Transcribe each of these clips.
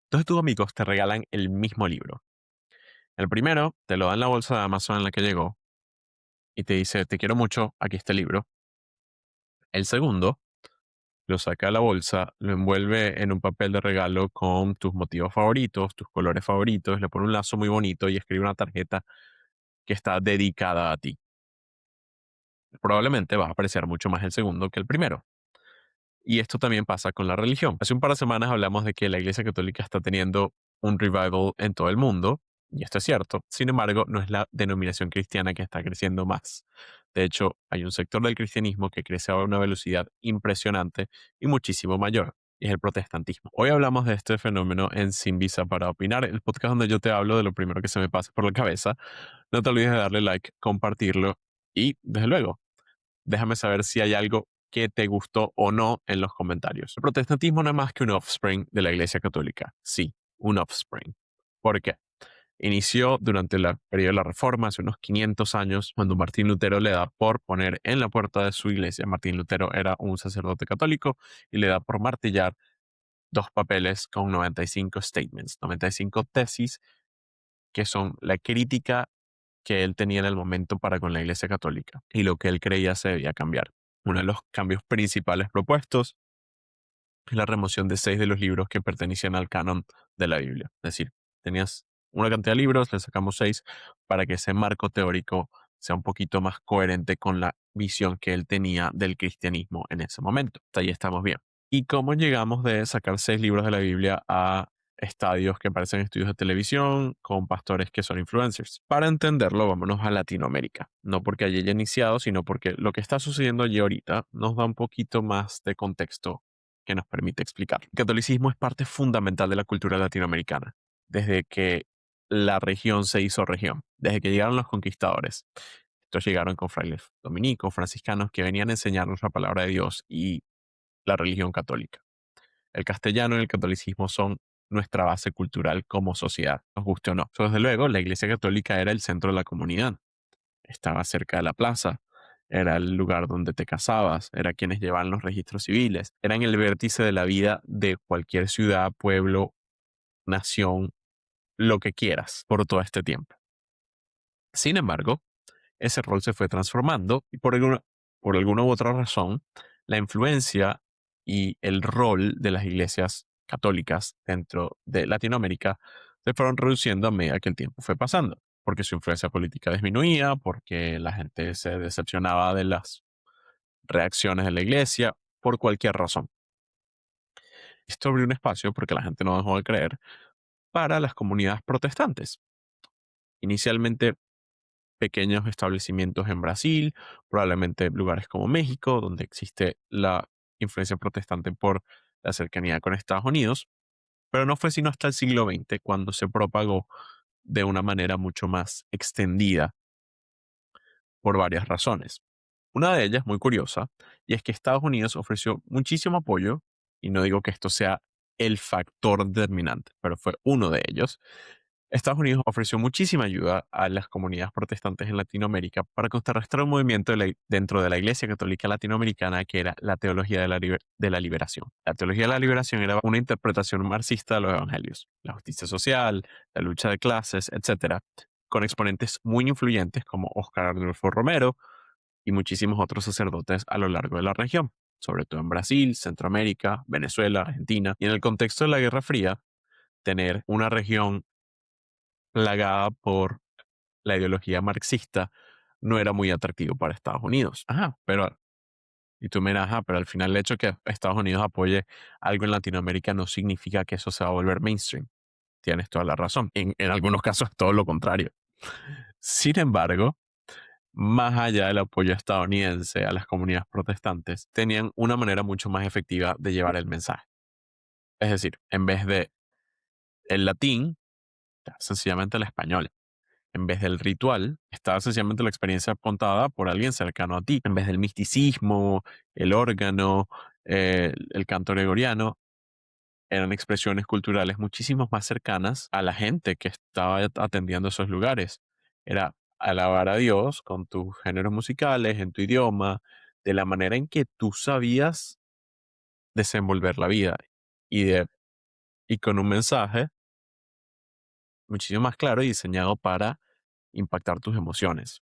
Dos de tus amigos te regalan el mismo libro. El primero te lo da en la bolsa de Amazon en la que llegó y te dice, te quiero mucho, aquí está el libro. El segundo lo saca de la bolsa, lo envuelve en un papel de regalo con tus motivos favoritos, tus colores favoritos, le pone un lazo muy bonito y escribe una tarjeta que está dedicada a ti. Probablemente vas a apreciar mucho más el segundo que el primero. Y esto también pasa con la religión. Hace un par de semanas hablamos de que la Iglesia Católica está teniendo un revival en todo el mundo, y esto es cierto. Sin embargo, no es la denominación cristiana que está creciendo más. De hecho, hay un sector del cristianismo que crece a una velocidad impresionante y muchísimo mayor, y es el protestantismo. Hoy hablamos de este fenómeno en Sin Visa para Opinar, el podcast donde yo te hablo de lo primero que se me pase por la cabeza. No te olvides de darle like, compartirlo y, desde luego, déjame saber si hay algo que te gustó o no en los comentarios. El protestantismo no es más que un offspring de la Iglesia Católica. Sí, un offspring. ¿Por qué? Inició durante el periodo de la Reforma, hace unos 500 años, cuando Martín Lutero le da por poner en la puerta de su iglesia. Martín Lutero era un sacerdote católico y le da por martillar dos papeles con 95 statements, 95 tesis que son la crítica que él tenía en el momento para con la Iglesia Católica y lo que él creía se debía cambiar. Uno de los cambios principales propuestos es la remoción de 6 de los libros que pertenecían al canon de la Biblia. Es decir, tenías una cantidad de libros, le sacamos 6 para que ese marco teórico sea un poquito más coherente con la visión que él tenía del cristianismo en ese momento. Hasta ahí estamos bien. ¿Y cómo llegamos de sacar 6 libros de la Biblia a estadios que parecen estudios de televisión con pastores que son influencers? Para entenderlo, vámonos a Latinoamérica. No porque haya ya iniciado, sino porque lo que está sucediendo allí ahorita nos da un poquito más de contexto que nos permite explicar. El catolicismo es parte fundamental de la cultura latinoamericana, desde que la región se hizo región, desde que llegaron los conquistadores. Estos llegaron con frailes dominicos, franciscanos, que venían a enseñarnos la palabra de Dios y la religión católica. El castellano y el catolicismo son nuestra base cultural como sociedad, nos guste o no. Desde luego, la Iglesia Católica era el centro de la comunidad. Estaba cerca de la plaza, era el lugar donde te casabas, era quienes llevaban los registros civiles, eran el vértice de la vida de cualquier ciudad, pueblo, nación, lo que quieras, por todo este tiempo. Sin embargo, ese rol se fue transformando y por alguna u otra razón, la influencia y el rol de las iglesias católicas dentro de Latinoamérica se fueron reduciendo a medida que el tiempo fue pasando, porque su influencia política disminuía, porque la gente se decepcionaba de las reacciones de la iglesia, por cualquier razón. Esto abrió un espacio, porque la gente no dejó de creer, para las comunidades protestantes. Inicialmente pequeños establecimientos en Brasil, probablemente lugares como México, donde existe la influencia protestante por la cercanía con Estados Unidos, pero no fue sino hasta el siglo XX cuando se propagó de una manera mucho más extendida por varias razones. Una de ellas, muy curiosa, y es que Estados Unidos ofreció muchísimo apoyo, y no digo que esto sea el factor determinante, pero fue uno de ellos. Estados Unidos ofreció muchísima ayuda a las comunidades protestantes en Latinoamérica para contrarrestar un movimiento dentro de la Iglesia Católica Latinoamericana que era la teología de la liberación. La teología de la liberación era una interpretación marxista de los evangelios, la justicia social, la lucha de clases, etcétera, con exponentes muy influyentes como Óscar Arnulfo Romero y muchísimos otros sacerdotes a lo largo de la región, sobre todo en Brasil, Centroamérica, Venezuela, Argentina. Y en el contexto de la Guerra Fría, tener una región plagada por la ideología marxista no era muy atractivo para Estados Unidos. Ajá, pero, y tú me dirás, ajá, pero al final el hecho de que Estados Unidos apoye algo en Latinoamérica no significa que eso se va a volver mainstream. Tienes toda la razón. En algunos casos es todo lo contrario. Sin embargo, más allá del apoyo estadounidense a las comunidades protestantes, tenían una manera mucho más efectiva de llevar el mensaje. Es decir, en vez de el latín, sencillamente el español. En vez del ritual, estaba sencillamente la experiencia contada por alguien cercano a ti. En vez del misticismo, el órgano, el canto gregoriano, eran expresiones culturales muchísimo más cercanas a la gente que estaba atendiendo esos lugares. Era alabar a Dios con tus géneros musicales, en tu idioma, de la manera en que tú sabías desenvolver la vida y de y con un mensaje muchísimo más claro y diseñado para impactar tus emociones.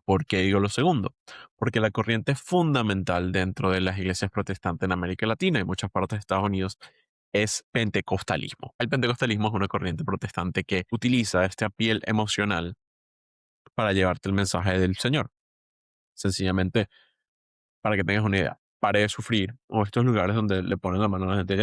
¿Por qué digo lo segundo? Porque la corriente fundamental dentro de las iglesias protestantes en América Latina y muchas partes de Estados Unidos es pentecostalismo. El pentecostalismo es una corriente protestante que utiliza esta piel emocional para llevarte el mensaje del Señor. Sencillamente, para que tengas una idea, pare de sufrir, o estos lugares donde le ponen la mano a la gente,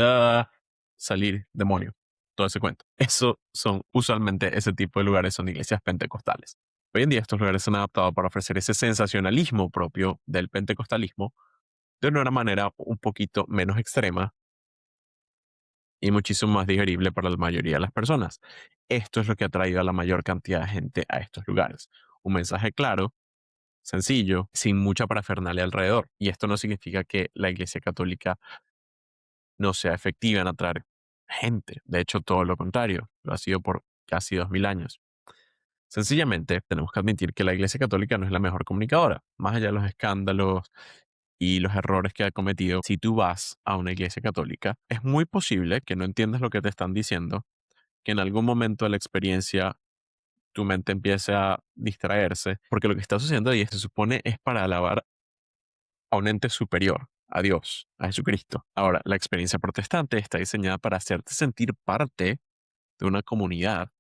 salir, demonio, todo ese cuento. Eso son usualmente ese tipo de lugares, son iglesias pentecostales. Hoy en día estos lugares se han adaptado para ofrecer ese sensacionalismo propio del pentecostalismo de una manera un poquito menos extrema y muchísimo más digerible para la mayoría de las personas. Esto es lo que ha traído a la mayor cantidad de gente a estos lugares. Un mensaje claro, sencillo, sin mucha parafernalia alrededor. Y esto no significa que la Iglesia Católica no sea efectiva en atraer gente. De hecho, todo lo contrario. Lo ha sido por casi 2000 años. Sencillamente, tenemos que admitir que la Iglesia Católica no es la mejor comunicadora. Más allá de los escándalos y los errores que ha cometido, si tú vas a una iglesia católica, es muy posible que no entiendas lo que te están diciendo, que en algún momento de la experiencia tu mente empiece a distraerse, porque lo que está sucediendo ahí se supone es para alabar a un ente superior, a Dios, a Jesucristo. Ahora, la experiencia protestante está diseñada para hacerte sentir parte de una comunidad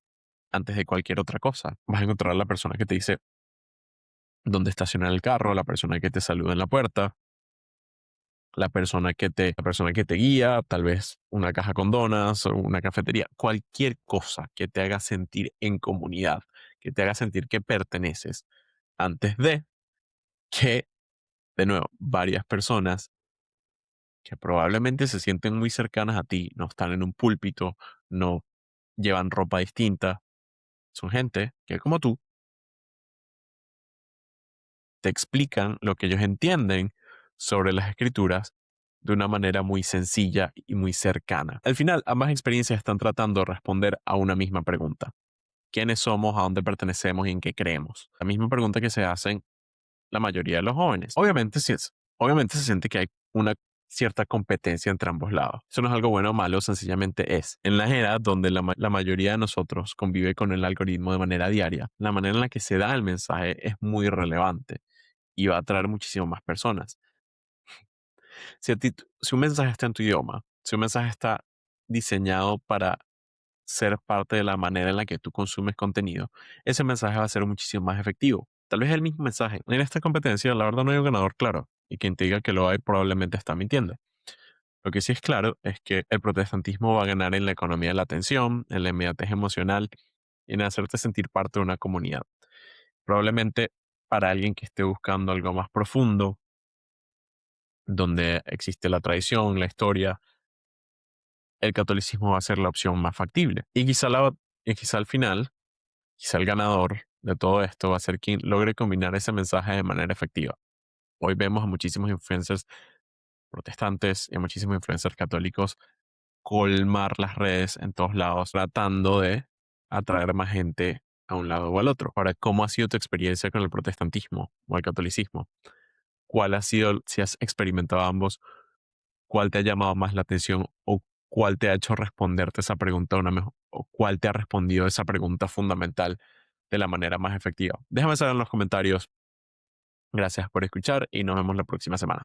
antes de cualquier otra cosa. Vas a encontrar a la persona que te dice dónde estacionar el carro, la persona que te saluda en la puerta, la persona que te guía, tal vez una caja con donas o una cafetería, cualquier cosa que te haga sentir en comunidad, que te haga sentir que perteneces, antes de que, de nuevo, varias personas que probablemente se sienten muy cercanas a ti, no están en un púlpito, no llevan ropa distinta, son gente que como tú te explican lo que ellos entienden sobre las escrituras de una manera muy sencilla y muy cercana. Al final, ambas experiencias están tratando de responder a una misma pregunta. ¿Quiénes somos, a dónde pertenecemos y en qué creemos? La misma pregunta que se hacen la mayoría de los jóvenes. Obviamente, obviamente se siente que hay una cierta competencia entre ambos lados. Eso no es algo bueno o malo, sencillamente es. En la era donde la mayoría de nosotros convive con el algoritmo de manera diaria, la manera en la que se da el mensaje es muy relevante y va a atraer muchísimo más personas. Si un mensaje está en tu idioma, si un mensaje está diseñado para ser parte de la manera en la que tú consumes contenido, ese mensaje va a ser muchísimo más efectivo. Tal vez el mismo mensaje. En esta competencia, la verdad no hay un ganador claro, y quien te diga que lo hay probablemente está mintiendo. Lo que sí es claro es que el protestantismo va a ganar en la economía de la atención, en la inmediatez emocional y en hacerte sentir parte de una comunidad. Probablemente para alguien que esté buscando algo más profundo, donde existe la tradición, la historia, el catolicismo va a ser la opción más factible. Y quizá al final, quizá el ganador de todo esto va a ser quien logre combinar ese mensaje de manera efectiva. Hoy vemos a muchísimos influencers protestantes y a muchísimos influencers católicos colmar las redes en todos lados, tratando de atraer más gente a un lado o al otro. Ahora, ¿cómo ha sido tu experiencia con el protestantismo o el catolicismo? ¿Cuál ha sido, si has experimentado ambos, cuál te ha llamado más la atención o cuál te ha hecho responderte esa pregunta una mejor, o cuál te ha respondido esa pregunta fundamental de la manera más efectiva? Déjame saber en los comentarios. Gracias por escuchar y nos vemos la próxima semana.